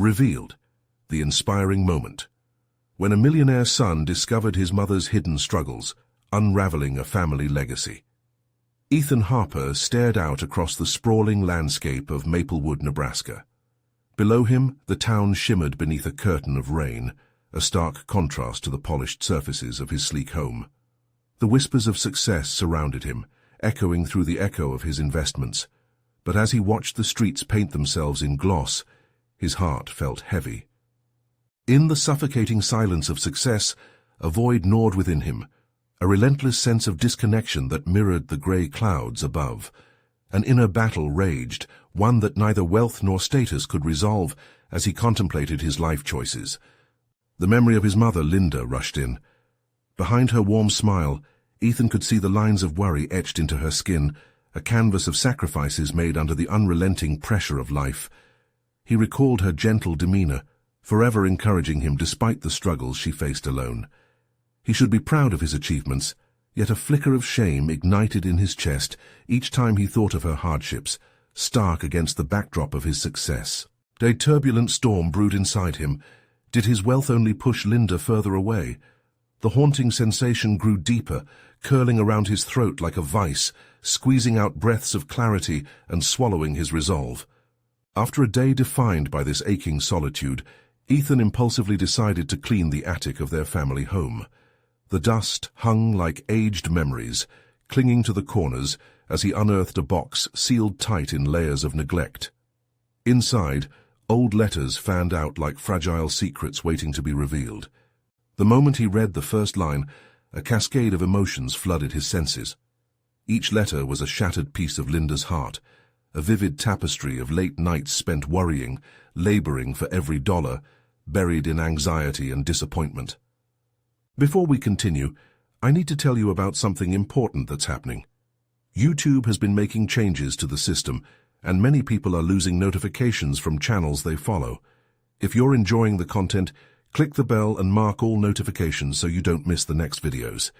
Revealed, the inspiring moment. When a millionaire son discovered his mother's hidden struggles, unraveling a family legacy. Ethan Harper stared out across the sprawling landscape of Maplewood, Nebraska. Below him, the town shimmered beneath a curtain of rain, a stark contrast to the polished surfaces of his sleek home. The whispers of success surrounded him, echoing through the echo of his investments. But as he watched the streets paint themselves in gloss, his heart felt heavy. In the suffocating silence of success, a void gnawed within him, a relentless sense of disconnection that mirrored the grey clouds above. An inner battle raged, one that neither wealth nor status could resolve as he contemplated his life choices. The memory of his mother, Linda, rushed in. Behind her warm smile, Ethan could see the lines of worry etched into her skin, a canvas of sacrifices made under the unrelenting pressure of life. He recalled her gentle demeanor, forever encouraging him despite the struggles she faced alone. He should be proud of his achievements, yet a flicker of shame ignited in his chest each time he thought of her hardships, stark against the backdrop of his success. A turbulent storm brewed inside him. Did his wealth only push Linda further away? The haunting sensation grew deeper, curling around his throat like a vice, squeezing out breaths of clarity and swallowing his resolve. After a day defined by this aching solitude, Ethan impulsively decided to clean the attic of their family home. The dust hung like aged memories, clinging to the corners as he unearthed a box sealed tight in layers of neglect. Inside, old letters fanned out like fragile secrets waiting to be revealed. The moment he read the first line, a cascade of emotions flooded his senses. Each letter was a shattered piece of Linda's heart, a vivid tapestry of late nights spent worrying, laboring for every dollar, buried in anxiety and disappointment. Before we continue, I need to tell you about something important that's happening. YouTube has been making changes to the system, and many people are losing notifications from channels they follow. If you're enjoying the content, click the bell and mark all notifications so you don't miss the next videos.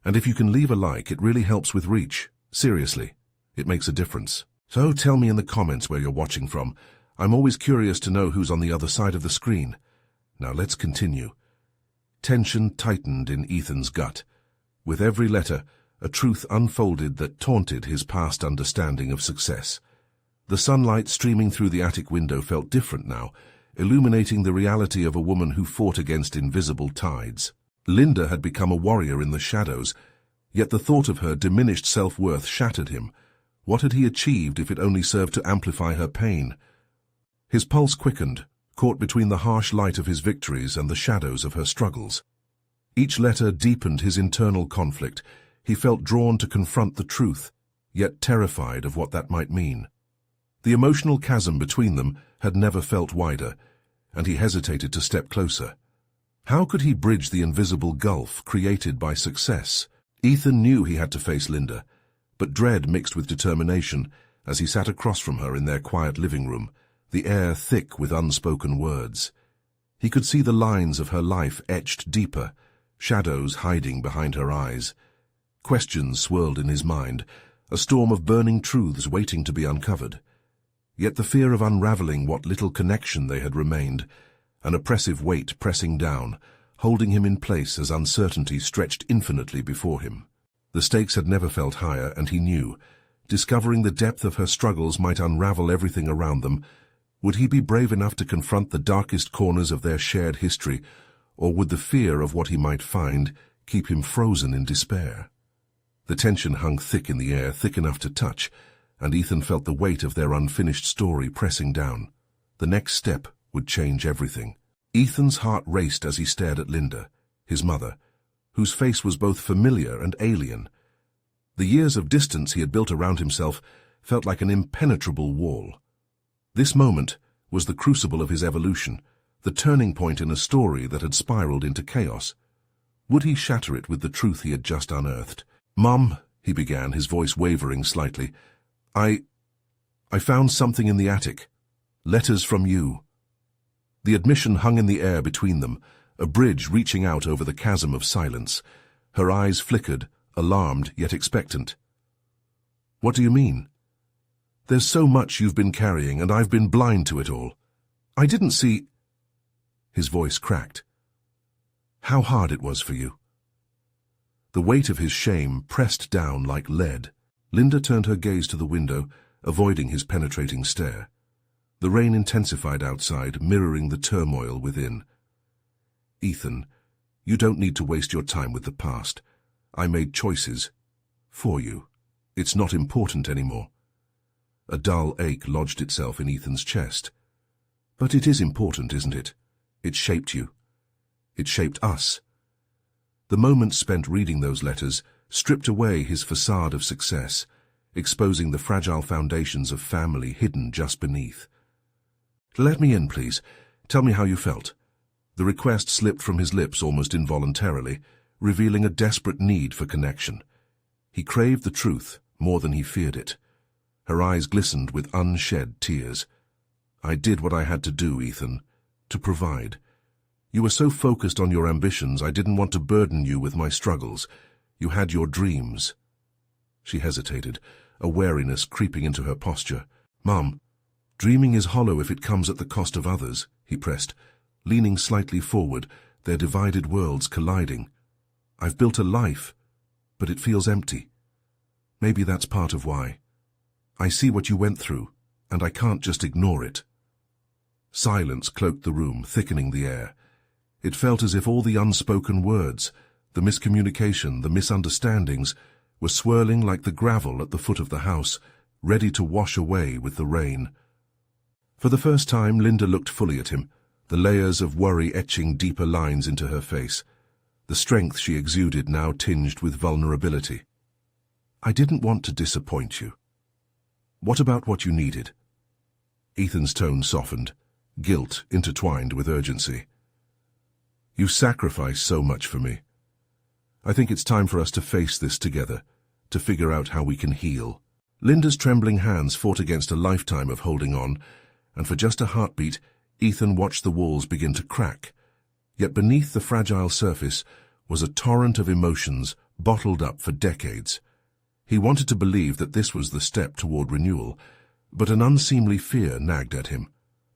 And if you can leave a like, it really helps with reach. Seriously, it makes a difference. So tell me in the comments where you're watching from. I'm always curious to know who's on the other side of the screen. Now let's continue. Tension tightened in Ethan's gut. With every letter, a truth unfolded that taunted his past understanding of success. The sunlight streaming through the attic window felt different now, illuminating the reality of a woman who fought against invisible tides. Linda had become a warrior in the shadows, yet the thought of her diminished self-worth shattered him. What had he achieved if it only served to amplify her pain? His pulse quickened, caught between the harsh light of his victories and the shadows of her struggles. Each letter deepened his internal conflict. He felt drawn to confront the truth, yet terrified of what that might mean. The emotional chasm between them had never felt wider, and he hesitated to step closer. How could he bridge the invisible gulf created by success? Ethan knew he had to face Linda, but dread mixed with determination as he sat across from her in their quiet living room, the air thick with unspoken words. He could see the lines of her life etched deeper, shadows hiding behind her eyes. Questions swirled in his mind, a storm of burning truths waiting to be uncovered. Yet the fear of unraveling what little connection they had remained, an oppressive weight pressing down, holding him in place as uncertainty stretched infinitely before him. The stakes had never felt higher, and he knew, discovering the depth of her struggles might unravel everything around them. Would he be brave enough to confront the darkest corners of their shared history, or would the fear of what he might find keep him frozen in despair? The tension hung thick in the air, thick enough to touch, and Ethan felt the weight of their unfinished story pressing down. The next step would change everything. Ethan's heart raced as he stared at Linda, his mother, whose face was both familiar and alien. The years of distance he had built around himself felt like an impenetrable wall. This moment was the crucible of his evolution, the turning point in a story that had spiraled into chaos. Would he shatter it with the truth he had just unearthed? "Mom," he began, his voice wavering slightly, I found something in the attic. Letters from you." The admission hung in the air between them, a bridge reaching out over the chasm of silence. Her eyes flickered, alarmed yet expectant. "What do you mean?" "There's so much you've been carrying, and I've been blind to it all. I didn't see—" His voice cracked. "How hard it was for you." The weight of his shame pressed down like lead. Linda turned her gaze to the window, avoiding his penetrating stare. The rain intensified outside, mirroring the turmoil within. "Ethan, you don't need to waste your time with the past. I made choices. For you. It's not important anymore." A dull ache lodged itself in Ethan's chest. "But it is important, isn't it? It shaped you. It shaped us." The moments spent reading those letters stripped away his facade of success, exposing the fragile foundations of family hidden just beneath. "Let me in, please. Tell me how you felt." The request slipped from his lips almost involuntarily, revealing a desperate need for connection. He craved the truth more than he feared it. Her eyes glistened with unshed tears. "I did what I had to do, Ethan. To provide. You were so focused on your ambitions, I didn't want to burden you with my struggles. You had your dreams." She hesitated, a wariness creeping into her posture. "Mum, dreaming is hollow if it comes at the cost of others," he pressed, leaning slightly forward, their divided worlds colliding. "I've built a life, but it feels empty. Maybe that's part of why. I see what you went through, and I can't just ignore it." Silence cloaked the room, thickening the air. It felt as if all the unspoken words, the miscommunication, the misunderstandings, were swirling like the gravel at the foot of the house, ready to wash away with the rain. For the first time, Linda looked fully at him, the layers of worry etching deeper lines into her face. The strength she exuded now tinged with vulnerability. "I didn't want to disappoint you. What about what you needed?" Ethan's tone softened, guilt intertwined with urgency. "You sacrificed so much for me. I think it's time for us to face this together, to figure out how we can heal." Linda's trembling hands fought against a lifetime of holding on, and for just a heartbeat, Ethan watched the walls begin to crack. Yet beneath the fragile surface was a torrent of emotions bottled up for decades. He wanted to believe that this was the step toward renewal, but an unseemly fear nagged at him,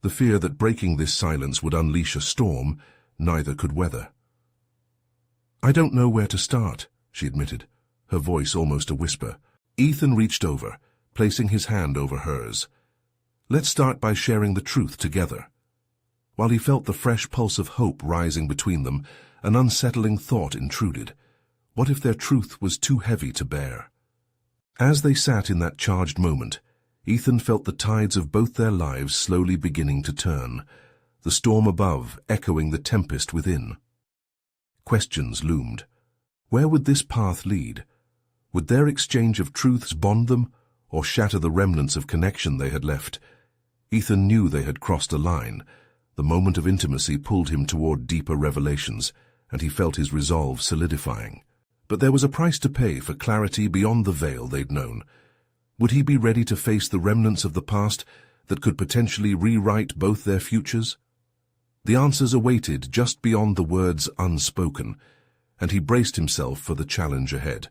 the fear that breaking this silence would unleash a storm neither could weather. "I don't know where to start," she admitted, her voice almost a whisper. Ethan reached over, placing his hand over hers. "Let's start by sharing the truth together." While he felt the fresh pulse of hope rising between them, an unsettling thought intruded. What if their truth was too heavy to bear? As they sat in that charged moment, Ethan felt the tides of both their lives slowly beginning to turn, the storm above echoing the tempest within. Questions loomed. Where would this path lead? Would their exchange of truths bond them, or shatter the remnants of connection they had left? Ethan knew they had crossed a line. The moment of intimacy pulled him toward deeper revelations, and he felt his resolve solidifying. But there was a price to pay for clarity beyond the veil they'd known. Would he be ready to face the remnants of the past that could potentially rewrite both their futures? The answers awaited just beyond the words unspoken, and he braced himself for the challenge ahead.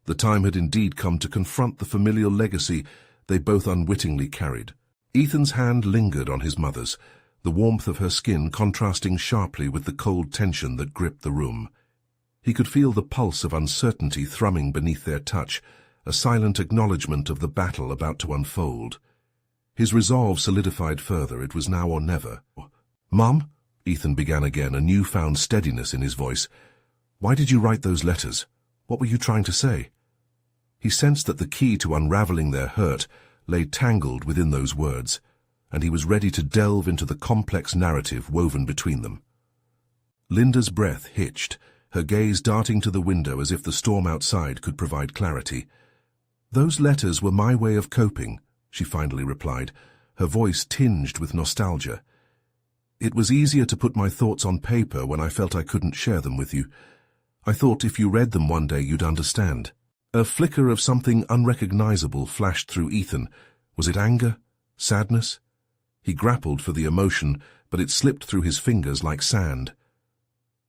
The time had indeed come to confront the familial legacy they both unwittingly carried. Ethan's hand lingered on his mother's, the warmth of her skin contrasting sharply with the cold tension that gripped the room. He could feel the pulse of uncertainty thrumming beneath their touch, a silent acknowledgement of the battle about to unfold. His resolve solidified further. It was now or never. "Mum," Ethan began again, a newfound steadiness in his voice. "Why did you write those letters? What were you trying to say?" He sensed that the key to unraveling their hurt lay tangled within those words, and he was ready to delve into the complex narrative woven between them. Linda's breath hitched, her gaze darting to the window as if the storm outside could provide clarity. "Those letters were my way of coping," she finally replied, her voice tinged with nostalgia. "It was easier to put my thoughts on paper when I felt I couldn't share them with you. I thought if you read them one day you'd understand." A flicker of something unrecognizable flashed through Ethan. Was it anger? Sadness? He grappled for the emotion, but it slipped through his fingers like sand.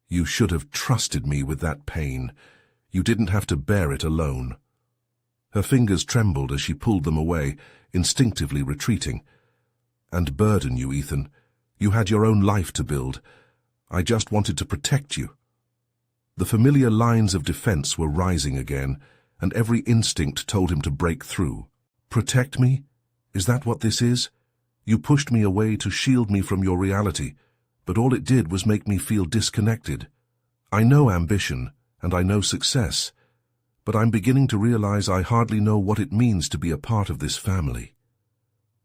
"You should have trusted me with that pain. You didn't have to bear it alone." Her fingers trembled as she pulled them away, instinctively retreating. "And burden you, Ethan. You had your own life to build. I just wanted to protect you." The familiar lines of defense were rising again, and every instinct told him to break through. "Protect me? Is that what this is? You pushed me away to shield me from your reality, but all it did was make me feel disconnected. I know ambition, and I know success, but I'm beginning to realize I hardly know what it means to be a part of this family."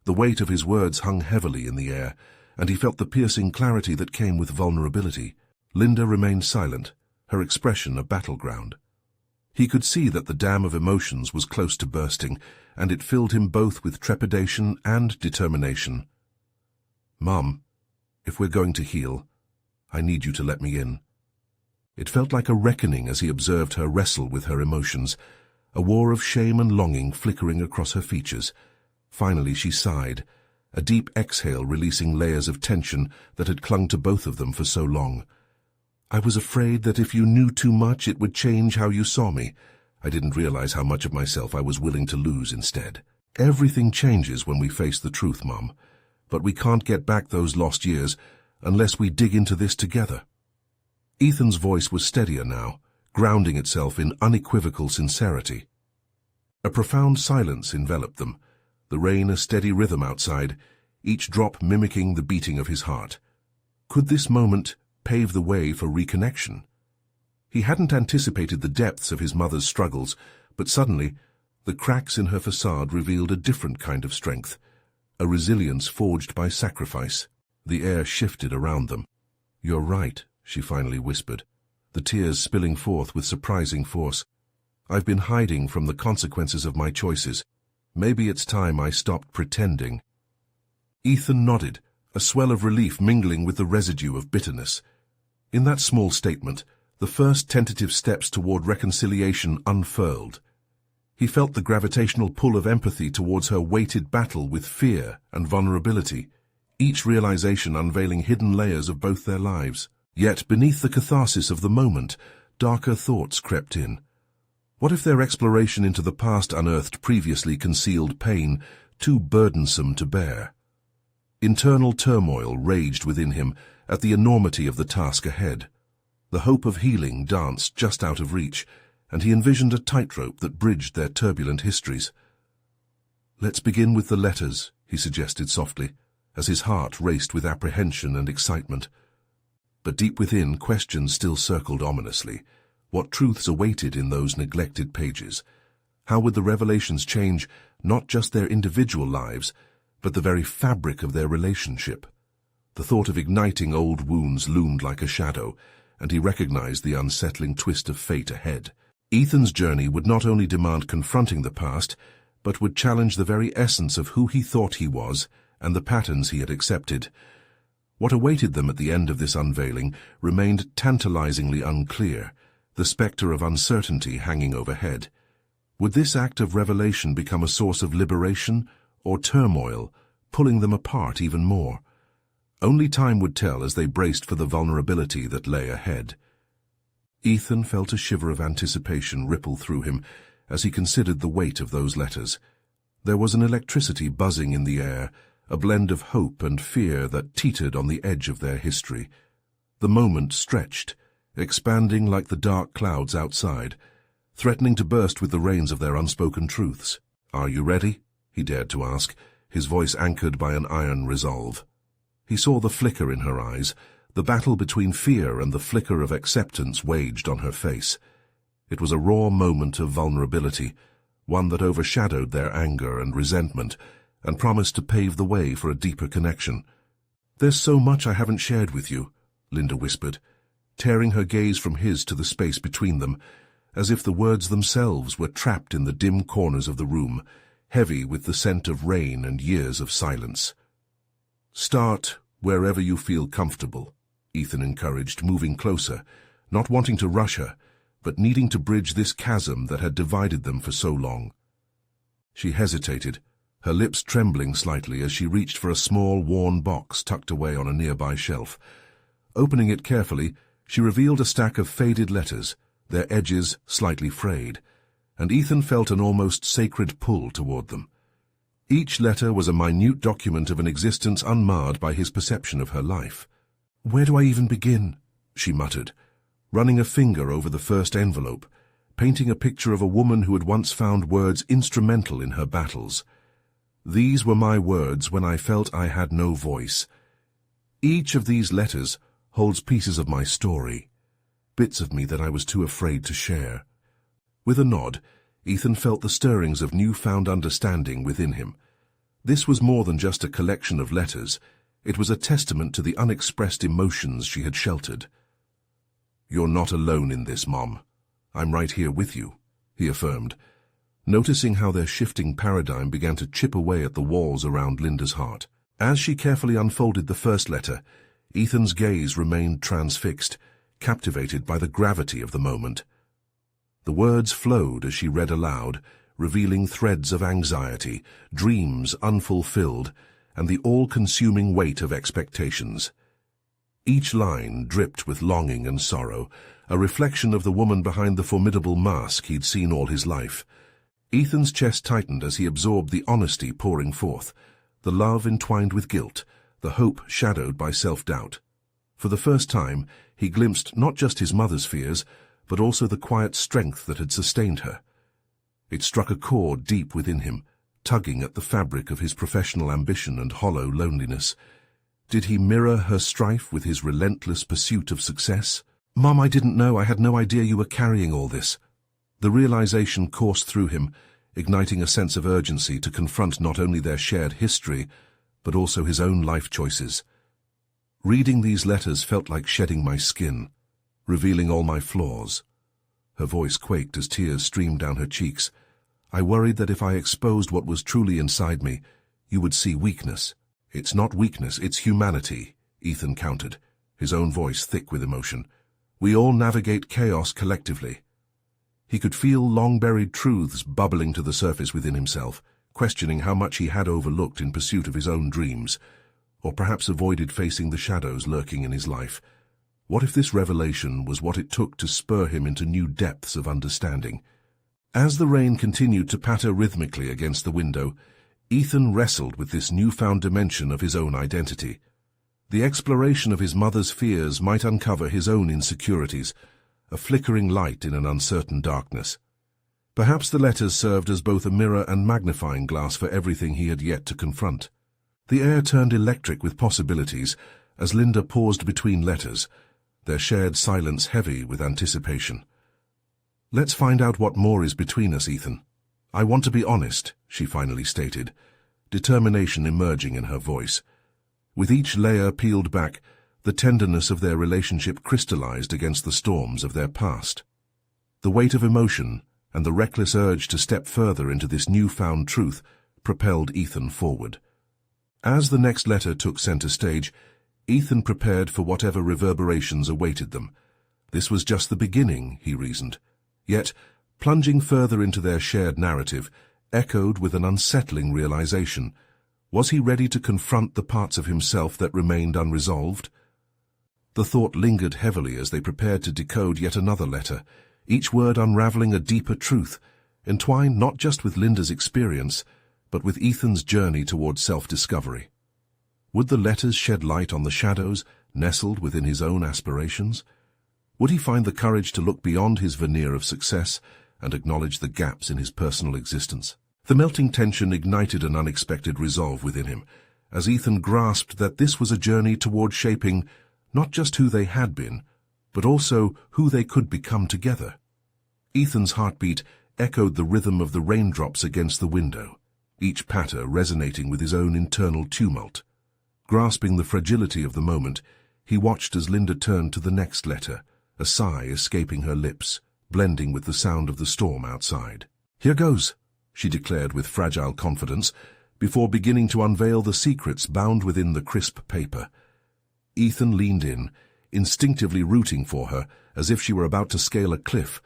The weight of his words hung heavily in the air, and he felt the piercing clarity that came with vulnerability. Linda remained silent, her expression a battleground. He could see that the dam of emotions was close to bursting, and it filled him both with trepidation and determination. "Mum, if we're going to heal, I need you to let me in." It felt like a reckoning as he observed her wrestle with her emotions, a war of shame and longing flickering across her features. Finally she sighed, a deep exhale releasing layers of tension that had clung to both of them for so long. "I was afraid that if you knew too much it would change how you saw me. I didn't realize how much of myself I was willing to lose instead. Everything changes when we face the truth, Mum, but we can't get back those lost years unless we dig into this together." Ethan's voice was steadier now, grounding itself in unequivocal sincerity. A profound silence enveloped them, the rain a steady rhythm outside, each drop mimicking the beating of his heart. Could this moment pave the way for reconnection? He hadn't anticipated the depths of his mother's struggles, but suddenly the cracks in her facade revealed a different kind of strength, a resilience forged by sacrifice. The air shifted around them. "You're right," she finally whispered, the tears spilling forth with surprising force. "I've been hiding from the consequences of my choices. Maybe it's time I stopped pretending." Ethan nodded, a swell of relief mingling with the residue of bitterness. In that small statement, the first tentative steps toward reconciliation unfurled. He felt the gravitational pull of empathy towards her weighted battle with fear and vulnerability, each realization unveiling hidden layers of both their lives. Yet, beneath the catharsis of the moment, darker thoughts crept in. What if their exploration into the past unearthed previously concealed pain, too burdensome to bear? Internal turmoil raged within him at the enormity of the task ahead. The hope of healing danced just out of reach, and he envisioned a tightrope that bridged their turbulent histories. "Let's begin with the letters," he suggested softly, as his heart raced with apprehension and excitement. But deep within, questions still circled ominously. What truths awaited in those neglected pages? How would the revelations change not just their individual lives, but the very fabric of their relationship? The thought of igniting old wounds loomed like a shadow, and he recognized the unsettling twist of fate ahead. Ethan's journey would not only demand confronting the past, but would challenge the very essence of who he thought he was and the patterns he had accepted. What awaited them at the end of this unveiling remained tantalizingly unclear, the specter of uncertainty hanging overhead. Would this act of revelation become a source of liberation or turmoil, pulling them apart even more? Only time would tell as they braced for the vulnerability that lay ahead. Ethan felt a shiver of anticipation ripple through him as he considered the weight of those letters. There was an electricity buzzing in the air, a blend of hope and fear that teetered on the edge of their history. The moment stretched, expanding like the dark clouds outside, threatening to burst with the rains of their unspoken truths. "Are you ready?" he dared to ask, his voice anchored by an iron resolve. He saw the flicker in her eyes, the battle between fear and the flicker of acceptance waged on her face. It was a raw moment of vulnerability, one that overshadowed their anger and resentment, and promised to pave the way for a deeper connection. "There's so much I haven't shared with you," Linda whispered, tearing her gaze from his to the space between them, as if the words themselves were trapped in the dim corners of the room, heavy with the scent of rain and years of silence. "Start wherever you feel comfortable," Ethan encouraged, moving closer, not wanting to rush her, but needing to bridge this chasm that had divided them for so long. She hesitated, her lips trembling slightly as she reached for a small, worn box tucked away on a nearby shelf. Opening it carefully, she revealed a stack of faded letters, their edges slightly frayed, and Ethan felt an almost sacred pull toward them. Each letter was a minute document of an existence unmarred by his perception of her life. "Where do I even begin?" she muttered, running a finger over the first envelope, painting a picture of a woman who had once found words instrumental in her battles. "These were my words when I felt I had no voice. Each of these letters holds pieces of my story, bits of me that I was too afraid to share." With a nod, Ethan felt the stirrings of newfound understanding within him. This was more than just a collection of letters. It was a testament to the unexpressed emotions she had sheltered. "You're not alone in this, Mom. I'm right here with you," he affirmed, noticing how their shifting paradigm began to chip away at the walls around Linda's heart. As she carefully unfolded the first letter, Ethan's gaze remained transfixed, captivated by the gravity of the moment. The words flowed as she read aloud, revealing threads of anxiety, dreams unfulfilled, and the all-consuming weight of expectations. Each line dripped with longing and sorrow, a reflection of the woman behind the formidable mask he'd seen all his life. Ethan's chest tightened as he absorbed the honesty pouring forth, the love entwined with guilt, the hope shadowed by self-doubt. For the first time, he glimpsed not just his mother's fears, but also the quiet strength that had sustained her. It struck a chord deep within him, tugging at the fabric of his professional ambition and hollow loneliness. Did he mirror her strife with his relentless pursuit of success? "Mom, I didn't know. I had no idea you were carrying all this." The realization coursed through him, igniting a sense of urgency to confront not only their shared history, but also his own life choices. "Reading these letters felt like shedding my skin, revealing all my flaws." Her voice quaked as tears streamed down her cheeks. "I worried that if I exposed what was truly inside me, you would see weakness." "It's not weakness, it's humanity," Ethan countered, his own voice thick with emotion. "We all navigate chaos collectively." He could feel long-buried truths bubbling to the surface within himself, questioning how much he had overlooked in pursuit of his own dreams, or perhaps avoided facing the shadows lurking in his life. What if this revelation was what it took to spur him into new depths of understanding? As the rain continued to patter rhythmically against the window, Ethan wrestled with this newfound dimension of his own identity. The exploration of his mother's fears might uncover his own insecurities, a flickering light in an uncertain darkness. Perhaps the letters served as both a mirror and magnifying glass for everything he had yet to confront. The air turned electric with possibilities as Linda paused between letters, their shared silence heavy with anticipation. "Let's find out what more is between us, Ethan. I want to be honest," she finally stated, determination emerging in her voice. With each layer peeled back, the tenderness of their relationship crystallized against the storms of their past. The weight of emotion and the reckless urge to step further into this newfound truth propelled Ethan forward. As the next letter took center stage, Ethan prepared for whatever reverberations awaited them. This was just the beginning, he reasoned. Yet, plunging further into their shared narrative, echoed with an unsettling realization. Was he ready to confront the parts of himself that remained unresolved? The thought lingered heavily as they prepared to decode yet another letter, each word unraveling a deeper truth, entwined not just with Linda's experience, but with Ethan's journey towards self-discovery. Would the letters shed light on the shadows nestled within his own aspirations? Would he find the courage to look beyond his veneer of success and acknowledge the gaps in his personal existence? The melting tension ignited an unexpected resolve within him, as Ethan grasped that this was a journey toward shaping not just who they had been, but also who they could become together. Ethan's heartbeat echoed the rhythm of the raindrops against the window, each patter resonating with his own internal tumult. Grasping the fragility of the moment, he watched as Linda turned to the next letter, a sigh escaping her lips, blending with the sound of the storm outside. "Here goes," she declared with fragile confidence, before beginning to unveil the secrets bound within the crisp paper. Ethan leaned in, instinctively rooting for her, as if she were about to scale a cliff.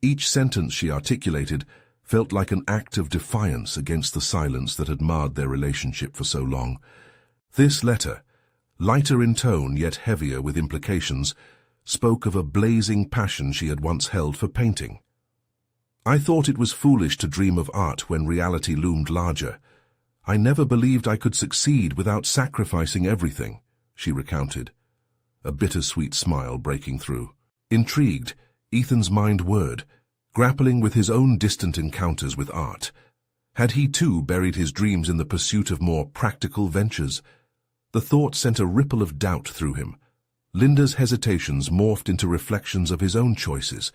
Each sentence she articulated felt like an act of defiance against the silence that had marred their relationship for so long. This letter, lighter in tone yet heavier with implications, spoke of a blazing passion she had once held for painting. "I thought it was foolish to dream of art when reality loomed larger. "I never believed I could succeed without sacrificing everything," she recounted, a bittersweet smile breaking through. Intrigued, Ethan's mind whirred, grappling with his own distant encounters with art. Had he too buried his dreams in the pursuit of more practical ventures? The thought sent a ripple of doubt through him. Linda's hesitations morphed into reflections of his own choices,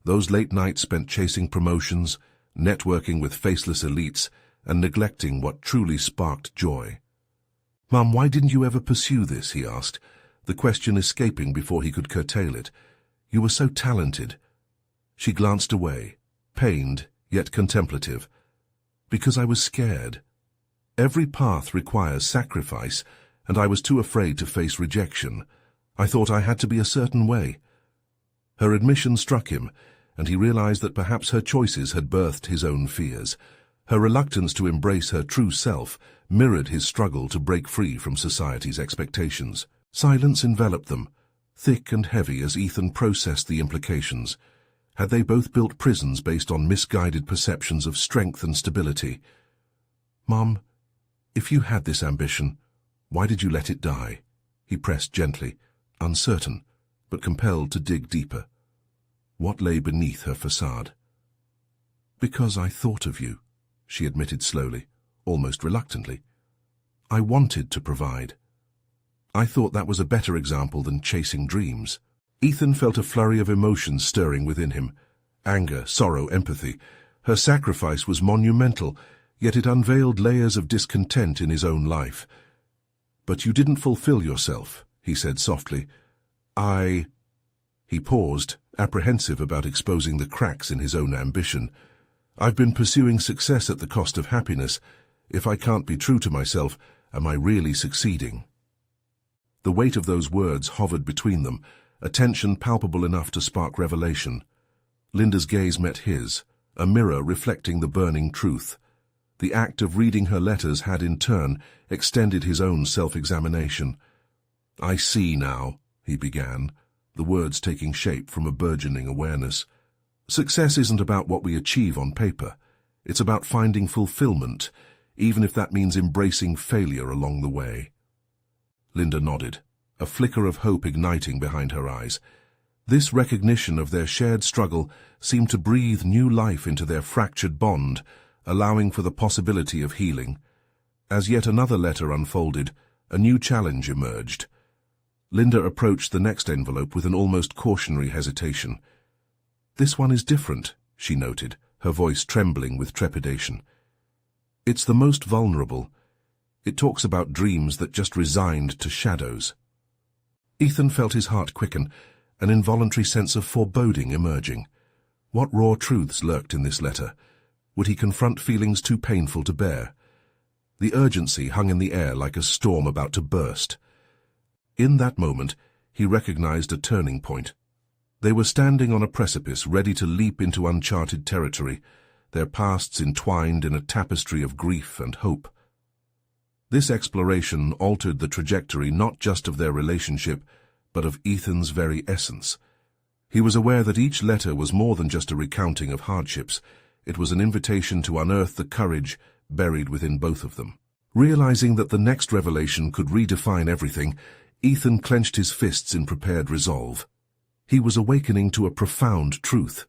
those late nights spent chasing promotions, networking with faceless elites, and neglecting what truly sparked joy. "Mum, why didn't you ever pursue this?" he asked, the question escaping before he could curtail it. "You were so talented." She glanced away, pained yet contemplative. "Because I was scared. Every path requires sacrifice, and I was too afraid to face rejection. I thought I had to be a certain way." Her admission struck him, and he realized that perhaps her choices had birthed his own fears. Her reluctance to embrace her true self mirrored his struggle to break free from society's expectations. Silence enveloped them, thick and heavy as Ethan processed the implications. Had they both built prisons based on misguided perceptions of strength and stability? "Mom, if you had this ambition, why did you let it die?" he pressed gently, uncertain, but compelled to dig deeper. What lay beneath her facade? "Because I thought of you," she admitted slowly, almost reluctantly. "I wanted to provide. I thought that was a better example than chasing dreams." Ethan felt a flurry of emotions stirring within him. Anger, sorrow, empathy. Her sacrifice was monumental, yet it unveiled layers of discontent in his own life. "But you didn't fulfill yourself," he said softly. He paused, apprehensive about exposing the cracks in his own ambition. "I've been pursuing success at the cost of happiness. If I can't be true to myself, am I really succeeding?" The weight of those words hovered between them, a tension palpable enough to spark revelation. Linda's gaze met his, a mirror reflecting the burning truth. The act of reading her letters had in turn extended his own self-examination. "I see now," he began, the words taking shape from a burgeoning awareness. "Success isn't about what we achieve on paper. It's about finding fulfillment, even if that means embracing failure along the way." Linda nodded, a flicker of hope igniting behind her eyes. This recognition of their shared struggle seemed to breathe new life into their fractured bond, allowing for the possibility of healing. As yet another letter unfolded, a new challenge emerged. Linda approached the next envelope with an almost cautionary hesitation. "This one is different," she noted, her voice trembling with trepidation. "It's the most vulnerable. It talks about dreams that just resigned to shadows." Ethan felt his heart quicken, an involuntary sense of foreboding emerging. What raw truths lurked in this letter? Would he confront feelings too painful to bear? The urgency hung in the air like a storm about to burst. In that moment, he recognized a turning point. They were standing on a precipice, ready to leap into uncharted territory, their pasts entwined in a tapestry of grief and hope. This exploration altered the trajectory not just of their relationship, but of Ethan's very essence. He was aware that each letter was more than just a recounting of hardships. It was an invitation to unearth the courage buried within both of them. Realizing that the next revelation could redefine everything, Ethan clenched his fists in prepared resolve. He was awakening to a profound truth.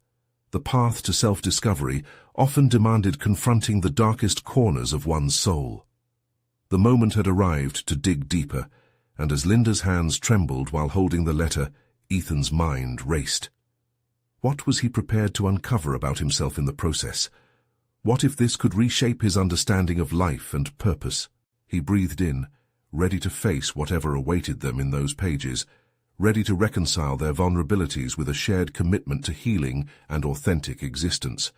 The path to self-discovery often demanded confronting the darkest corners of one's soul. The moment had arrived to dig deeper, and as Linda's hands trembled while holding the letter, Ethan's mind raced. What was he prepared to uncover about himself in the process? What if this could reshape his understanding of life and purpose? He breathed in, ready to face whatever awaited them in those pages, ready to reconcile their vulnerabilities with a shared commitment to healing and authentic existence.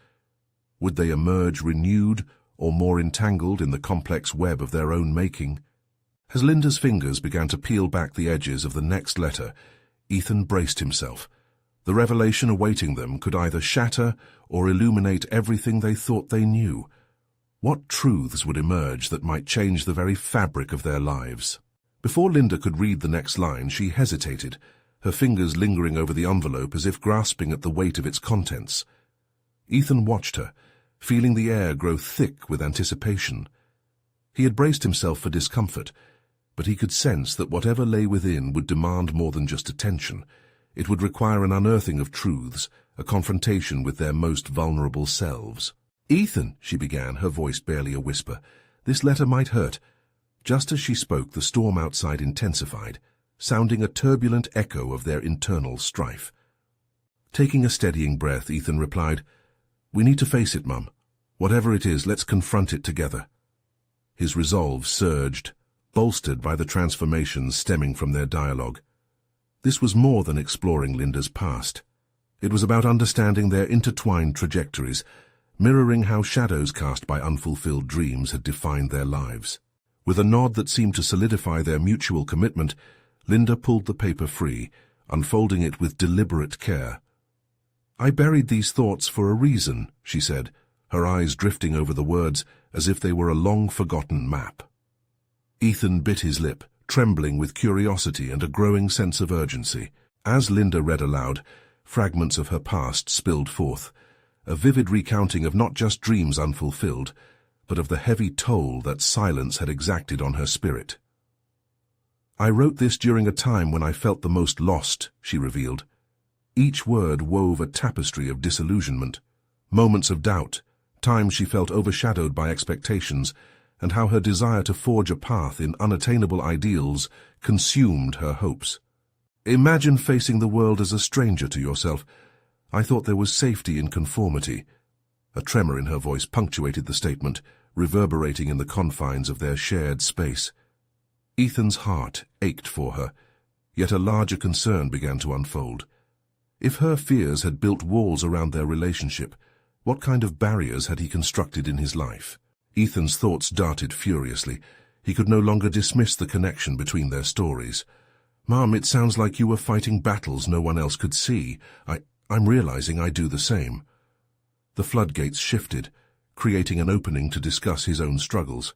Would they emerge renewed or more entangled in the complex web of their own making? As Linda's fingers began to peel back the edges of the next letter, Ethan braced himself. The revelation awaiting them could either shatter or illuminate everything they thought they knew. What truths would emerge that might change the very fabric of their lives? Before Linda could read the next line, she hesitated, her fingers lingering over the envelope as if grasping at the weight of its contents. Ethan watched her, feeling the air grow thick with anticipation. He had braced himself for discomfort, but he could sense that whatever lay within would demand more than just attention. It would require an unearthing of truths, a confrontation with their most vulnerable selves. "Ethan," she began, her voice barely a whisper, "this letter might hurt." Just as she spoke, the storm outside intensified, sounding a turbulent echo of their internal strife. Taking a steadying breath, Ethan replied, "We need to face it, Mum. Whatever it is, let's confront it together." His resolve surged, bolstered by the transformations stemming from their dialogue. This was more than exploring Linda's past. It was about understanding their intertwined trajectories, mirroring how shadows cast by unfulfilled dreams had defined their lives. With a nod that seemed to solidify their mutual commitment, Linda pulled the paper free, unfolding it with deliberate care. "I buried these thoughts for a reason," she said, her eyes drifting over the words as if they were a long-forgotten map. Ethan bit his lip, trembling with curiosity and a growing sense of urgency. As Linda read aloud, fragments of her past spilled forth, a vivid recounting of not just dreams unfulfilled, but of the heavy toll that silence had exacted on her spirit. "I wrote this during a time when I felt the most lost," she revealed. Each word wove a tapestry of disillusionment, moments of doubt, times she felt overshadowed by expectations, and how her desire to forge a path in unattainable ideals consumed her hopes. "Imagine facing the world as a stranger to yourself. I thought there was safety in conformity." A tremor in her voice punctuated the statement, reverberating in the confines of their shared space. Ethan's heart ached for her, yet a larger concern began to unfold. If her fears had built walls around their relationship, what kind of barriers had he constructed in his life? Ethan's thoughts darted furiously. He could no longer dismiss the connection between their stories. "Mom, it sounds like you were fighting battles no one else could see. I'm realizing I do the same." The floodgates shifted, creating an opening to discuss his own struggles.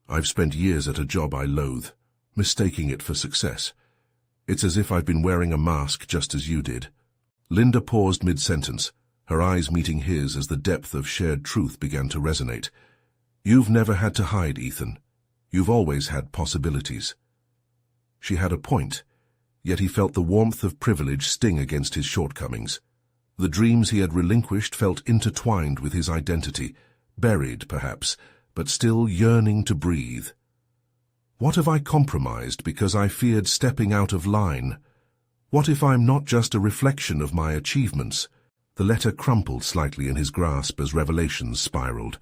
"I've spent years at a job I loathe, mistaking it for success. It's as if I've been wearing a mask just as you did." Linda paused mid-sentence, her eyes meeting his as the depth of shared truth began to resonate. "You've never had to hide, Ethan. You've always had possibilities." She had a point, yet he felt the warmth of privilege sting against his shortcomings. The dreams he had relinquished felt intertwined with his identity, buried, perhaps, but still yearning to breathe. "What have I compromised because I feared stepping out of line? What if I'm not just a reflection of my achievements?" The letter crumpled slightly in his grasp as revelations spiraled.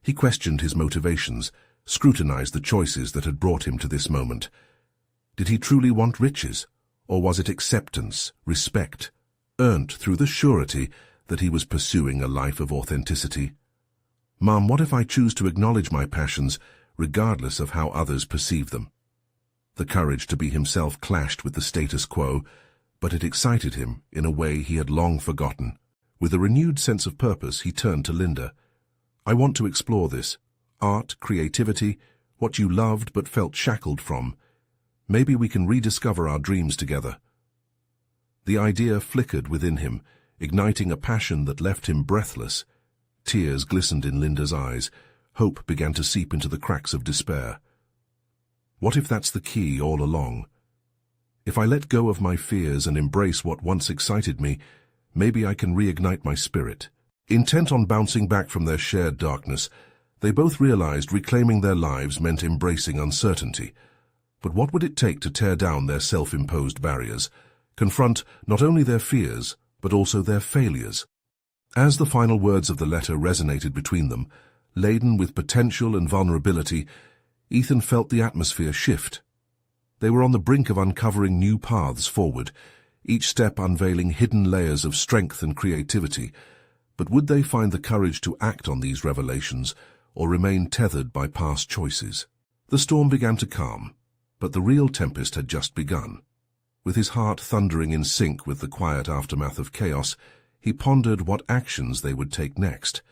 He questioned his motivations, scrutinized the choices that had brought him to this moment. Did he truly want riches, or was it acceptance, respect, earned through the surety that he was pursuing a life of authenticity? "Mom, what if I choose to acknowledge my passions, regardless of how others perceive them?" The courage to be himself clashed with the status quo, but it excited him in a way he had long forgotten. With a renewed sense of purpose, he turned to Linda. "I want to explore this. Art, creativity, what you loved but felt shackled from. Maybe we can rediscover our dreams together." The idea flickered within him, igniting a passion that left him breathless. Tears glistened in Linda's eyes. Hope began to seep into the cracks of despair. What if that's the key all along? If I let go of my fears and embrace what once excited me, maybe I can reignite my spirit. Intent on bouncing back from their shared darkness, they both realized reclaiming their lives meant embracing uncertainty. But what would it take to tear down their self-imposed barriers, confront not only their fears, but also their failures? As the final words of the letter resonated between them, laden with potential and vulnerability, Ethan felt the atmosphere shift. They were on the brink of uncovering new paths forward, each step unveiling hidden layers of strength and creativity. But would they find the courage to act on these revelations, or remain tethered by past choices? The storm began to calm, but the real tempest had just begun. With his heart thundering in sync with the quiet aftermath of chaos, he pondered what actions they would take next.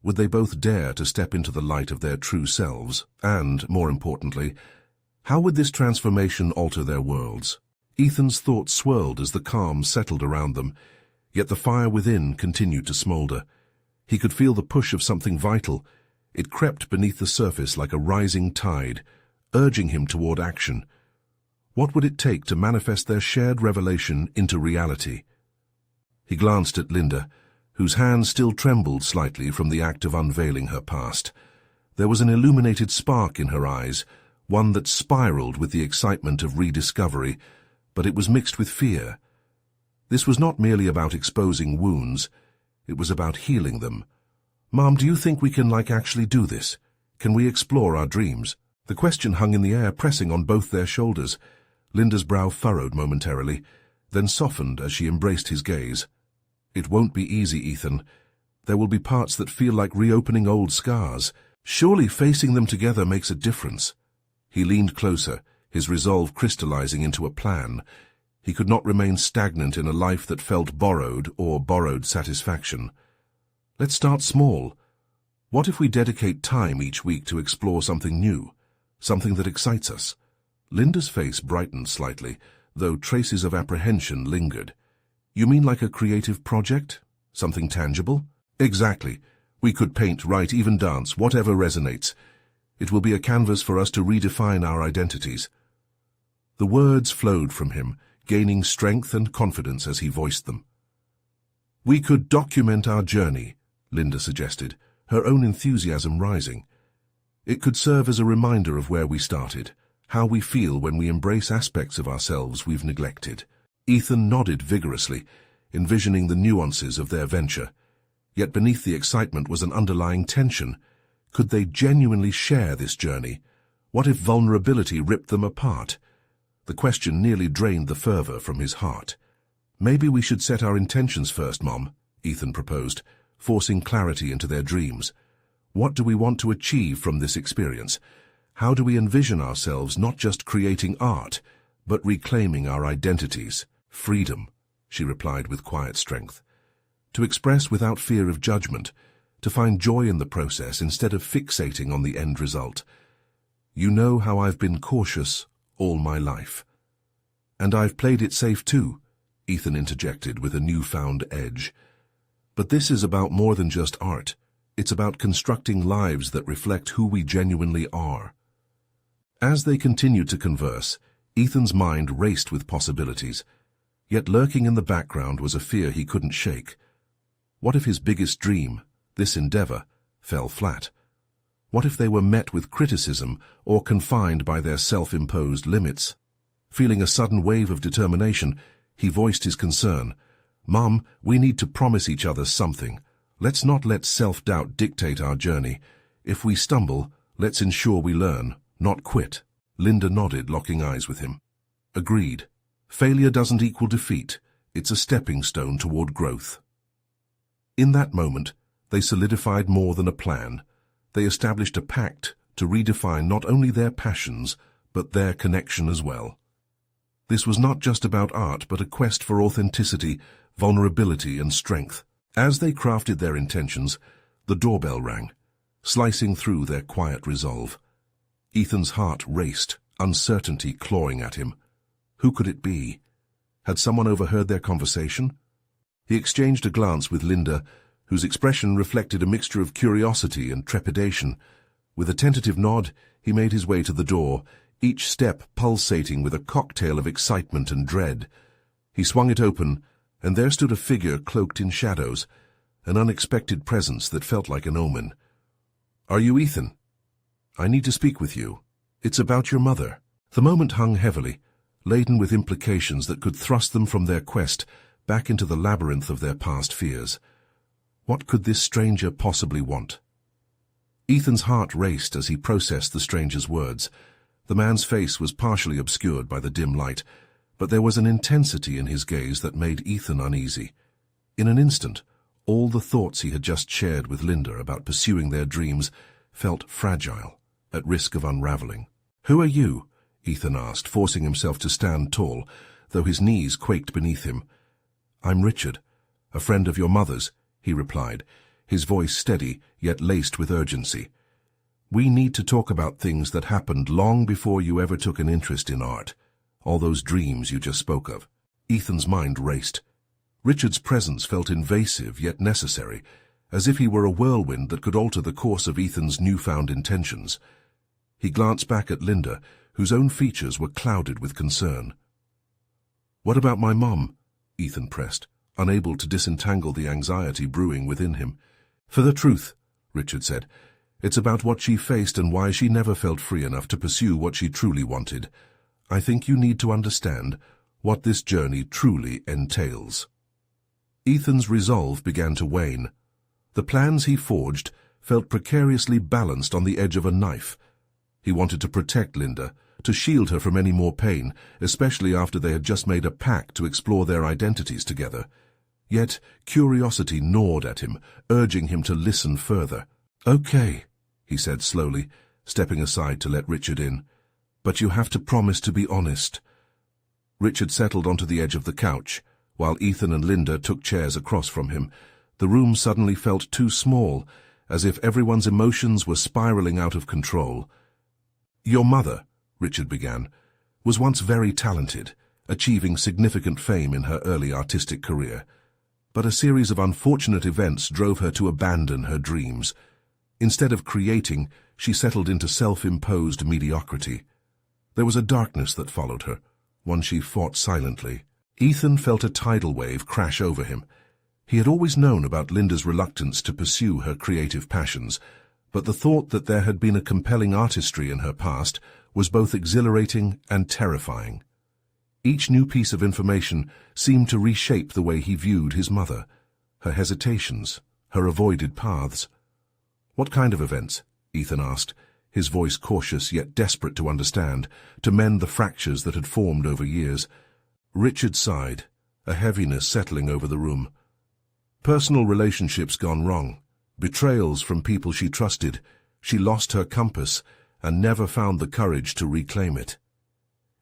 Would they both dare to step into the light of their true selves? And, more importantly, how would this transformation alter their worlds? Ethan's thoughts swirled as the calm settled around them, yet the fire within continued to smolder. He could feel the push of something vital, It crept beneath the surface like a rising tide, urging him toward action. What would it take to manifest their shared revelation into reality? He glanced at Linda, whose hand still trembled slightly from the act of unveiling her past. There was an illuminated spark in her eyes, one that spiraled with the excitement of rediscovery, but it was mixed with fear. This was not merely about exposing wounds, it was about healing them. "Mom, do you think we can, actually do this? Can we explore our dreams?" The question hung in the air, pressing on both their shoulders. Linda's brow furrowed momentarily, then softened as she embraced his gaze. "It won't be easy, Ethan. There will be parts that feel like reopening old scars. Surely facing them together makes a difference." He leaned closer, his resolve crystallizing into a plan. He could not remain stagnant in a life that felt borrowed or borrowed satisfaction. "Let's start small. What if we dedicate time each week to explore something new, something that excites us?" Linda's face brightened slightly, though traces of apprehension lingered. "You mean like a creative project? Something tangible?" "Exactly. We could paint, write, even dance, whatever resonates. It will be a canvas for us to redefine our identities." The words flowed from him, gaining strength and confidence as he voiced them. "We could document our journey," Linda suggested, her own enthusiasm rising. "It could serve as a reminder of where we started, how we feel when we embrace aspects of ourselves we've neglected." Ethan nodded vigorously, envisioning the nuances of their venture. Yet beneath the excitement was an underlying tension. Could they genuinely share this journey? What if vulnerability ripped them apart? The question nearly drained the fervor from his heart. "Maybe we should set our intentions first, Mom," Ethan proposed, forcing clarity into their dreams. "What do we want to achieve from this experience? How do we envision ourselves not just creating art, but reclaiming our identities?" "Freedom," she replied with quiet strength. "To express without fear of judgment, to find joy in the process instead of fixating on the end result. You know how I've been cautious all my life." "And I've played it safe too," Ethan interjected with a newfound edge. "But this is about more than just art. It's about constructing lives that reflect who we genuinely are." As they continued to converse, Ethan's mind raced with possibilities. Yet lurking in the background was a fear he couldn't shake. What if his biggest dream, this endeavor, fell flat? What if they were met with criticism or confined by their self-imposed limits? Feeling a sudden wave of determination, he voiced his concern. "Mom, we need to promise each other something. Let's not let self-doubt dictate our journey. If we stumble, let's ensure we learn, not quit." Linda nodded, locking eyes with him. "Agreed. Failure doesn't equal defeat. It's a stepping stone toward growth." In that moment, they solidified more than a plan. They established a pact to redefine not only their passions, but their connection as well. This was not just about art, but a quest for authenticity, vulnerability, and strength. As they crafted their intentions, the doorbell rang, slicing through their quiet resolve. Ethan's heart raced, uncertainty clawing at him. Who could it be? Had someone overheard their conversation? He exchanged a glance with Linda, whose expression reflected a mixture of curiosity and trepidation. With a tentative nod, he made his way to the door, each step pulsating with a cocktail of excitement and dread. He swung it open, and there stood a figure cloaked in shadows, an unexpected presence that felt like an omen. "Are you Ethan? I need to speak with you. It's about your mother." The moment hung heavily, laden with implications that could thrust them from their quest back into the labyrinth of their past fears. What could this stranger possibly want? Ethan's heart raced as he processed the stranger's words. The man's face was partially obscured by the dim light, but there was an intensity in his gaze that made Ethan uneasy. In an instant, all the thoughts he had just shared with Linda about pursuing their dreams felt fragile, at risk of unraveling. "Who are you?" Ethan asked, forcing himself to stand tall, though his knees quaked beneath him. "I'm Richard, a friend of your mother's," he replied, his voice steady yet laced with urgency. "We need to talk about things that happened long before you ever took an interest in art, all those dreams you just spoke of." Ethan's mind raced. Richard's presence felt invasive yet necessary, as if he were a whirlwind that could alter the course of Ethan's newfound intentions. He glanced back at Linda, whose own features were clouded with concern. "What about my mom?" Ethan pressed, unable to disentangle the anxiety brewing within him. "For the truth," Richard said, "it's about what she faced and why she never felt free enough to pursue what she truly wanted. I think you need to understand what this journey truly entails." Ethan's resolve began to wane. The plans he forged felt precariously balanced on the edge of a knife. He wanted to protect Linda, to shield her from any more pain, especially after they had just made a pact to explore their identities together. Yet curiosity gnawed at him, urging him to listen further. "Okay," he said slowly, stepping aside to let Richard in. "But you have to promise to be honest." Richard settled onto the edge of the couch, while Ethan and Linda took chairs across from him. The room suddenly felt too small, as if everyone's emotions were spiraling out of control. "Your mother," Richard began, "was once very talented, achieving significant fame in her early artistic career. But a series of unfortunate events drove her to abandon her dreams. Instead of creating, she settled into self-imposed mediocrity. There was a darkness that followed her, one she fought silently." Ethan felt a tidal wave crash over him. He had always known about Linda's reluctance to pursue her creative passions, but the thought that there had been a compelling artistry in her past was both exhilarating and terrifying. Each new piece of information seemed to reshape the way he viewed his mother, her hesitations, her avoided paths. "What kind of events?" Ethan asked, his voice cautious yet desperate to understand, to mend the fractures that had formed over years. Richard sighed, a heaviness settling over the room. "Personal relationships gone wrong, betrayals from people she trusted. She lost her compass and never found the courage to reclaim it.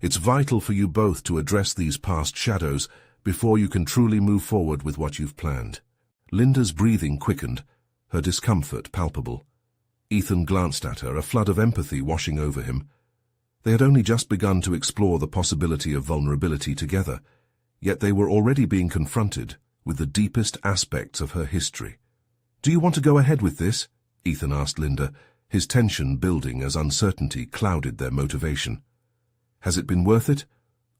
It's vital for you both to address these past shadows before you can truly move forward with what you've planned." Linda's breathing quickened, her discomfort palpable. Ethan glanced at her, a flood of empathy washing over him. They had only just begun to explore the possibility of vulnerability together, yet they were already being confronted with the deepest aspects of her history. "Do you want to go ahead with this?" Ethan asked Linda, his tension building as uncertainty clouded their motivation. "Has it been worth it?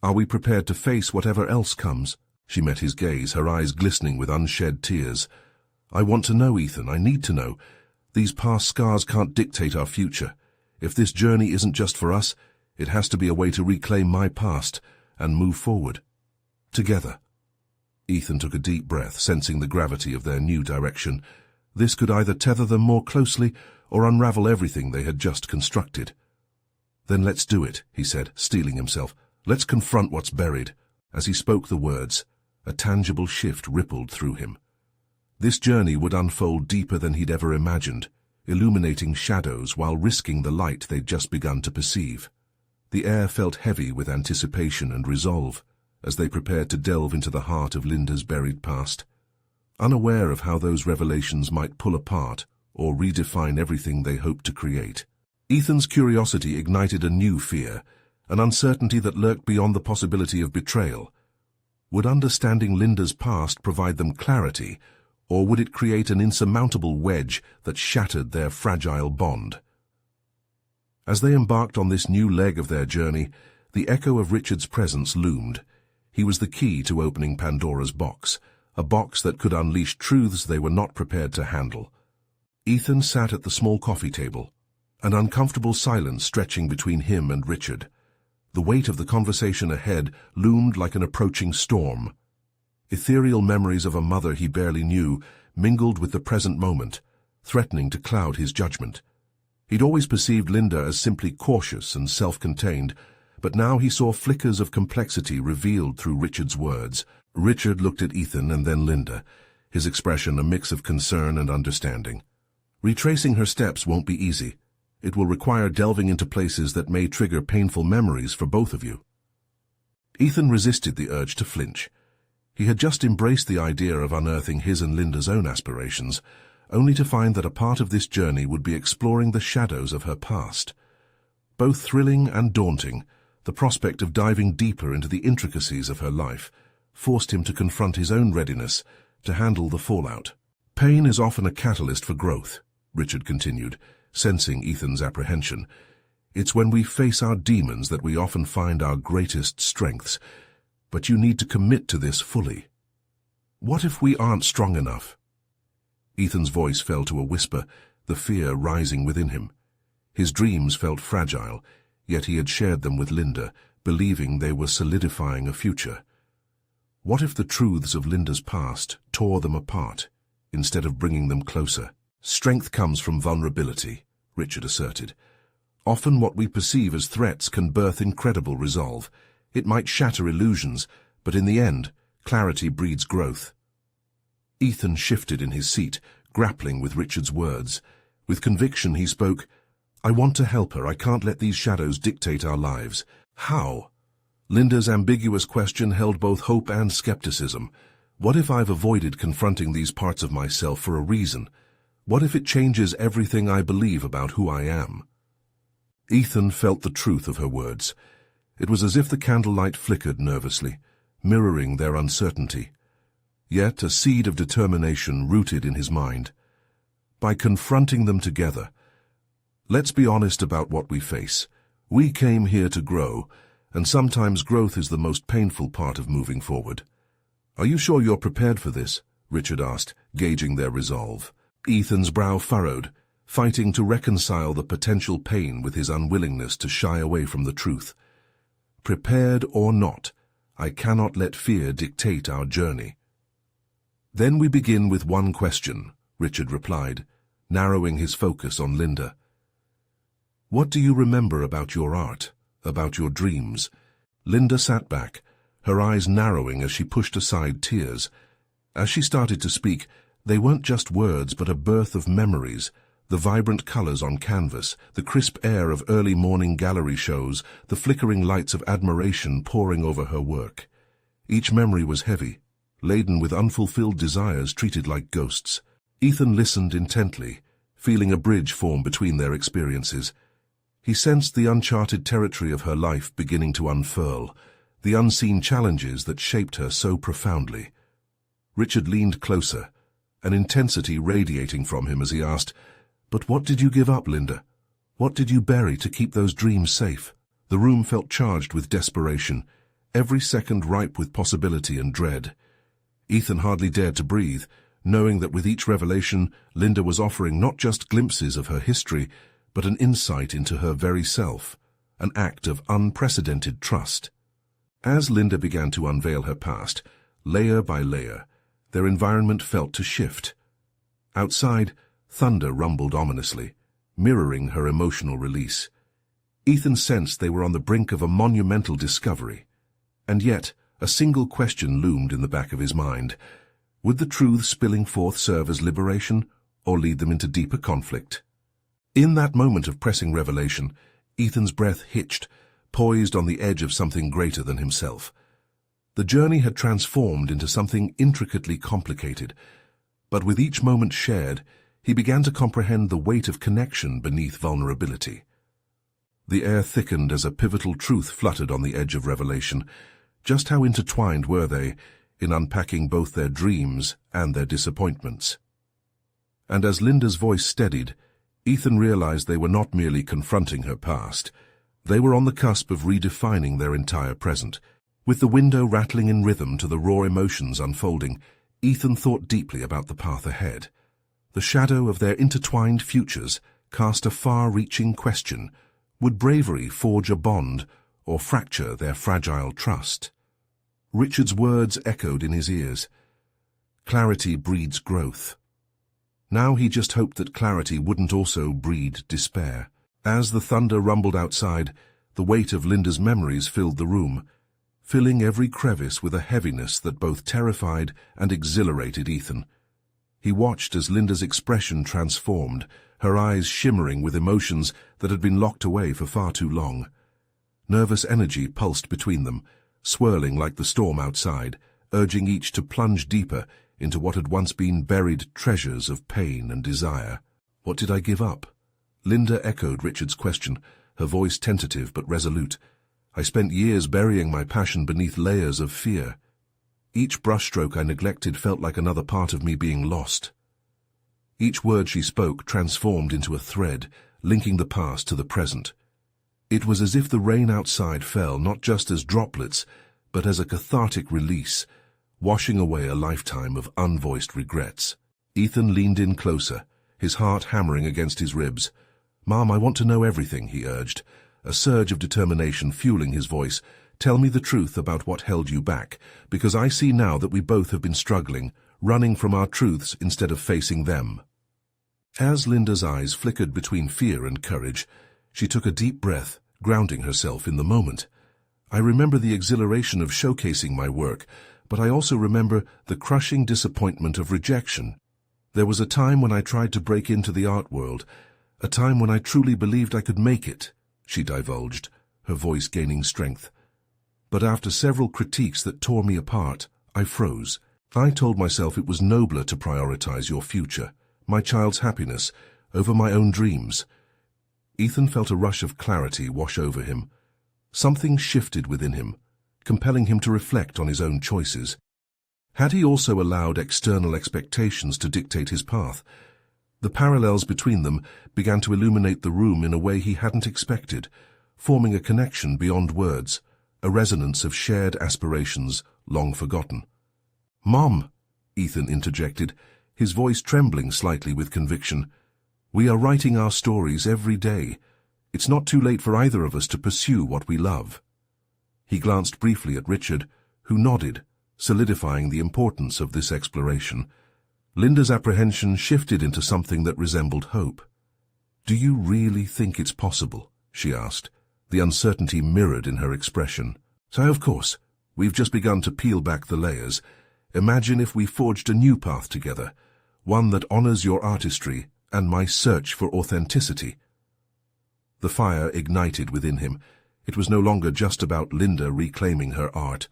Are we prepared to face whatever else comes?" She met his gaze, her eyes glistening with unshed tears. "I want to know, Ethan. I need to know. These past scars can't dictate our future. If this journey isn't just for us, it has to be a way to reclaim my past and move forward. Together." Ethan took a deep breath, sensing the gravity of their new direction. This could either tether them more closely or unravel everything they had just constructed. "Then let's do it," he said, steeling himself. "Let's confront what's buried." As he spoke the words, a tangible shift rippled through him. This journey would unfold deeper than he'd ever imagined, illuminating shadows while risking the light they'd just begun to perceive. The air felt heavy with anticipation and resolve as they prepared to delve into the heart of Linda's buried past, unaware of how those revelations might pull apart or redefine everything they hoped to create. Ethan's curiosity ignited a new fear, an uncertainty that lurked beyond the possibility of betrayal. Would understanding Linda's past provide them clarity, or would it create an insurmountable wedge that shattered their fragile bond? As they embarked on this new leg of their journey, the echo of Richard's presence loomed. He was the key to opening Pandora's box, a box that could unleash truths they were not prepared to handle. Ethan sat at the small coffee table, an uncomfortable silence stretching between him and Richard. The weight of the conversation ahead loomed like an approaching storm. Ethereal memories of a mother he barely knew mingled with the present moment, threatening to cloud his judgment. He'd always perceived Linda as simply cautious and self-contained, but now he saw flickers of complexity revealed through Richard's words. Richard looked at Ethan and then Linda, his expression a mix of concern and understanding. "Retracing her steps won't be easy. It will require delving into places that may trigger painful memories for both of you." Ethan resisted the urge to flinch. He had just embraced the idea of unearthing his and Linda's own aspirations, only to find that a part of this journey would be exploring the shadows of her past. Both thrilling and daunting, the prospect of diving deeper into the intricacies of her life forced him to confront his own readiness to handle the fallout. Pain is often a catalyst for growth, Richard continued, sensing Ethan's apprehension. It's when we face our demons that we often find our greatest strengths. But you need to commit to this fully. What if we aren't strong enough? Ethan's voice fell to a whisper, the fear rising within him. His dreams felt fragile, yet he had shared them with Linda, believing they were solidifying a future. What if the truths of Linda's past tore them apart, instead of bringing them closer? Strength comes from vulnerability, Richard asserted. Often what we perceive as threats can birth incredible resolve. It might shatter illusions, but in the end, clarity breeds growth. Ethan shifted in his seat, grappling with Richard's words. With conviction he spoke, "I want to help her. I can't let these shadows dictate our lives." How? Linda's ambiguous question held both hope and skepticism. What if I've avoided confronting these parts of myself for a reason? What if it changes everything I believe about who I am? Ethan felt the truth of her words. It was as if the candlelight flickered nervously, mirroring their uncertainty. Yet a seed of determination rooted in his mind. By confronting them together, let's be honest about what we face. We came here to grow, and sometimes growth is the most painful part of moving forward. "Are you sure you're prepared for this?" Richard asked, gauging their resolve. Ethan's brow furrowed, fighting to reconcile the potential pain with his unwillingness to shy away from the truth. "Prepared or not, I cannot let fear dictate our journey." "Then we begin with one question," Richard replied, narrowing his focus on Linda. "What do you remember about your art, about your dreams?" Linda sat back, her eyes narrowing as she pushed aside tears. As she started to speak, they weren't just words but a birth of memories, the vibrant colors on canvas, the crisp air of early morning gallery shows, the flickering lights of admiration pouring over her work. Each memory was heavy, laden with unfulfilled desires treated like ghosts. Ethan listened intently, feeling a bridge form between their experiences. He sensed the uncharted territory of her life beginning to unfurl, the unseen challenges that shaped her so profoundly. Richard leaned closer, an intensity radiating from him as he asked, "But what did you give up, Linda? What did you bury to keep those dreams safe?" The room felt charged with desperation, every second ripe with possibility and dread. Ethan hardly dared to breathe, knowing that with each revelation, Linda was offering not just glimpses of her history, but an insight into her very self, an act of unprecedented trust. As Linda began to unveil her past, layer by layer, their environment felt to shift. Outside, thunder rumbled ominously, mirroring her emotional release. Ethan sensed they were on the brink of a monumental discovery. And yet, a single question loomed in the back of his mind. Would the truth spilling forth serve as liberation, or lead them into deeper conflict? In that moment of pressing revelation, Ethan's breath hitched, poised on the edge of something greater than himself. The journey had transformed into something intricately complicated, but with each moment shared, he began to comprehend the weight of connection beneath vulnerability. The air thickened as a pivotal truth fluttered on the edge of revelation. Just how intertwined were they in unpacking both their dreams and their disappointments? And as Linda's voice steadied, Ethan realized they were not merely confronting her past. They were on the cusp of redefining their entire present. With the window rattling in rhythm to the raw emotions unfolding, Ethan thought deeply about the path ahead. The shadow of their intertwined futures cast a far-reaching question. Would bravery forge a bond or fracture their fragile trust? Richard's words echoed in his ears. Clarity breeds growth. Now he just hoped that clarity wouldn't also breed despair. As the thunder rumbled outside, the weight of Linda's memories filled the room, filling every crevice with a heaviness that both terrified and exhilarated Ethan. He watched as Linda's expression transformed, her eyes shimmering with emotions that had been locked away for far too long. Nervous energy pulsed between them, swirling like the storm outside, urging each to plunge deeper into what had once been buried treasures of pain and desire. "What did I give up?" Linda echoed Richard's question, her voice tentative but resolute. "I spent years burying my passion beneath layers of fear. Each brushstroke I neglected felt like another part of me being lost." Each word she spoke transformed into a thread, linking the past to the present. It was as if the rain outside fell not just as droplets, but as a cathartic release, washing away a lifetime of unvoiced regrets. Ethan leaned in closer, his heart hammering against his ribs. "Mom, I want to know everything," he urged, a surge of determination fueling his voice. "Tell me the truth about what held you back, because I see now that we both have been struggling, running from our truths instead of facing them." As Linda's eyes flickered between fear and courage, she took a deep breath, grounding herself in the moment. "I remember the exhilaration of showcasing my work, but I also remember the crushing disappointment of rejection. There was a time when I tried to break into the art world, a time when I truly believed I could make it," she divulged, her voice gaining strength. "But after several critiques that tore me apart, I froze. I told myself it was nobler to prioritize your future, my child's happiness, over my own dreams." Ethan felt a rush of clarity wash over him. Something shifted within him, compelling him to reflect on his own choices. Had he also allowed external expectations to dictate his path? The parallels between them began to illuminate the room in a way he hadn't expected, forming a connection beyond words, a resonance of shared aspirations long forgotten. "Mom," Ethan interjected, his voice trembling slightly with conviction, "we are writing our stories every day. It's not too late for either of us to pursue what we love." He glanced briefly at Richard, who nodded, solidifying the importance of this exploration. Linda's apprehension shifted into something that resembled hope. "Do you really think it's possible?" she asked, the uncertainty mirrored in her expression. "So, of course, we've just begun to peel back the layers. Imagine if we forged a new path together, one that honors your artistry and my search for authenticity." The fire ignited within him. It was no longer just about Linda reclaiming her art.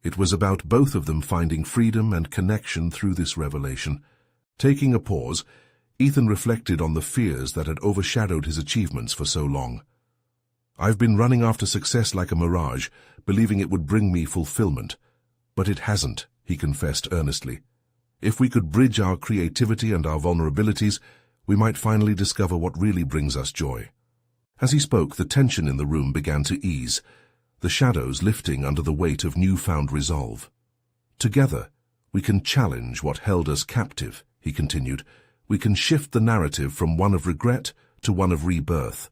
It was about both of them finding freedom and connection through this revelation. Taking a pause, Ethan reflected on the fears that had overshadowed his achievements for so long. "I've been running after success like a mirage, believing it would bring me fulfillment. But it hasn't," he confessed earnestly. "If we could bridge our creativity and our vulnerabilities, we might finally discover what really brings us joy." As he spoke, the tension in the room began to ease, the shadows lifting under the weight of newfound resolve. "Together, we can challenge what held us captive," he continued. "We can shift the narrative from one of regret to one of rebirth.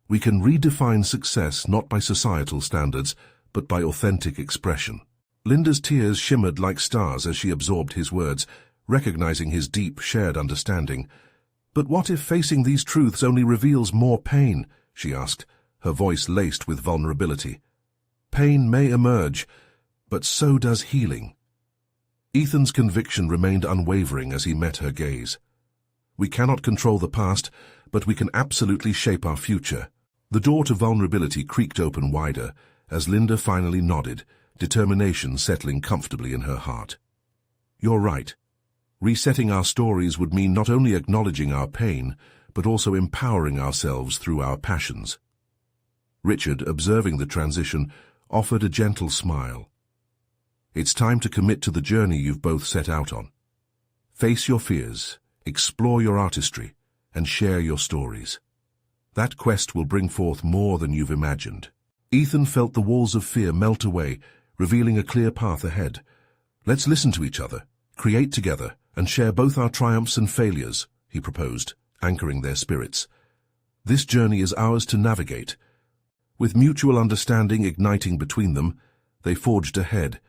We can redefine success not by societal standards, but by authentic expression." Linda's tears shimmered like stars as she absorbed his words, recognizing his deep, shared understanding. "But what if facing these truths only reveals more pain?" she asked, her voice laced with vulnerability. "Pain may emerge, but so does healing." Ethan's conviction remained unwavering as he met her gaze. "We cannot control the past, but we can absolutely shape our future." The door to vulnerability creaked open wider as Linda finally nodded, determination settling comfortably in her heart. "You're right. Resetting our stories would mean not only acknowledging our pain, but also empowering ourselves through our passions." Richard, observing the transition, offered a gentle smile. "It's time to commit to the journey you've both set out on. Face your fears, explore your artistry, and share your stories. That quest will bring forth more than you've imagined." Ethan felt the walls of fear melt away, revealing a clear path ahead. "Let's listen to each other, create together, and share both our triumphs and failures," he proposed, anchoring their spirits. "This journey is ours to navigate." With mutual understanding igniting between them, they forged ahead.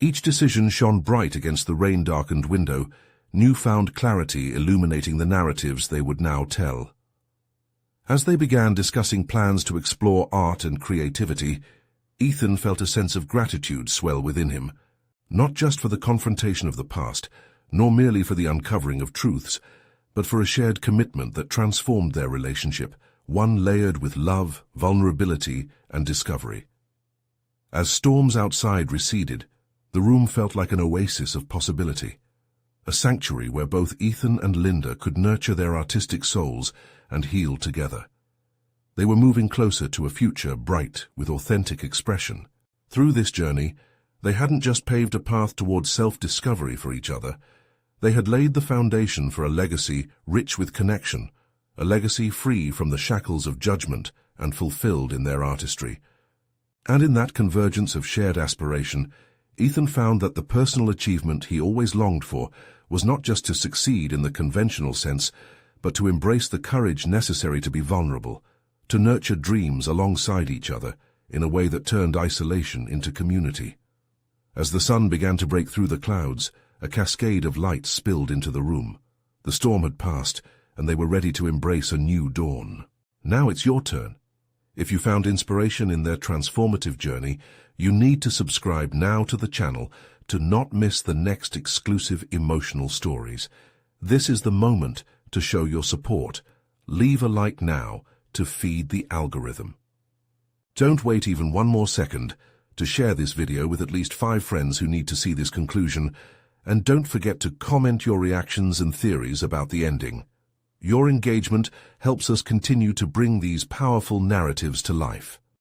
Each decision shone bright against the rain-darkened window, newfound clarity illuminating the narratives they would now tell. As they began discussing plans to explore art and creativity, Ethan felt a sense of gratitude swell within him, not just for the confrontation of the past, nor merely for the uncovering of truths, but for a shared commitment that transformed their relationship, one layered with love, vulnerability, and discovery. As storms outside receded, the room felt like an oasis of possibility, a sanctuary where both Ethan and Linda could nurture their artistic souls and heal together. They were moving closer to a future bright with authentic expression. Through this journey, they hadn't just paved a path towards self-discovery for each other, They had laid the foundation for a legacy rich with connection, a legacy free from the shackles of judgment and fulfilled in their artistry. And in that convergence of shared aspiration, Ethan found that the personal achievement he always longed for was not just to succeed in the conventional sense, but to embrace the courage necessary to be vulnerable, to nurture dreams alongside each other in a way that turned isolation into community. As the sun began to break through the clouds, a cascade of light spilled into the room. The storm had passed, and they were ready to embrace a new dawn. Now it's your turn. If you found inspiration in their transformative journey, you need to subscribe now to the channel to not miss the next exclusive emotional stories. This is the moment to show your support. Leave a like now to feed the algorithm. Don't wait even one more second to share this video with at least 5 friends who need to see this conclusion, and don't forget to comment your reactions and theories about the ending. Your engagement helps us continue to bring these powerful narratives to life.